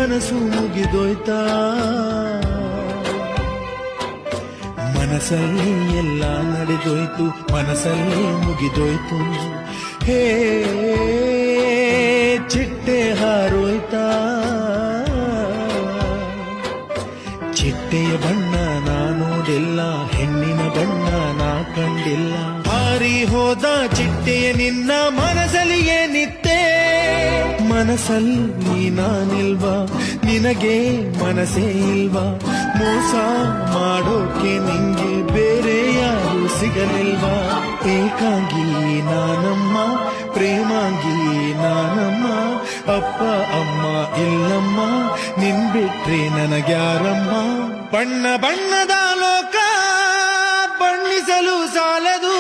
ಕನಸು ಮುಗಿದೋಯ್ತಾ ಮನಸ್ಸಲ್ಲಿ ಎಲ್ಲ ನಡೆದೋಯ್ತು ಮನಸ್ಸಲ್ಲಿ ಮುಗಿದೋಯ್ತು ಹೇ ಚಿಟ್ಟೆ ಹಾರೋಯ್ತಾ ಚಿಟ್ಟೆಯ ಬಣ್ಣ ನಾ ನೋಡಿಲ್ಲ ಹೆಣ್ಣಿನ ಬಣ್ಣ ನಾ ಕಂಡಿಲ್ಲ ಹಾರಿ ಹೋದ ಚಿಟ್ಟೆಯ ನಿನ್ನ ಮನಸ್ಸಲ್ಲಿ ಏನಿತ್ತೆ ಮನಸ್ಸಲ್ಲಿ ನಾನಿಲ್ವಾ ನಿನಗೆ ಮನಸ್ಸೇ ಇಲ್ವಾ ಮೋಸ ಮಾಡೋಕೆ ನಿಂಗೆ ಬೇರೆ ಯಾರು ಸಿಗಲಿಲ್ವಾ ಏಕಾಂಗಿ ನಾನಮ್ಮ ಪ್ರೇಮಾಂಗಿ ನಾನಮ್ಮ ಅಪ್ಪ ಅಮ್ಮ ಇಲ್ಲಮ್ಮ ನಿನ್ ಬಿಟ್ರೆ ನನಗ್ಯಾರಮ್ಮ ಬಣ್ಣ ಬಣ್ಣದ ಲೋಕ ಬಣ್ಣಿಸಲು ಸಾಲದು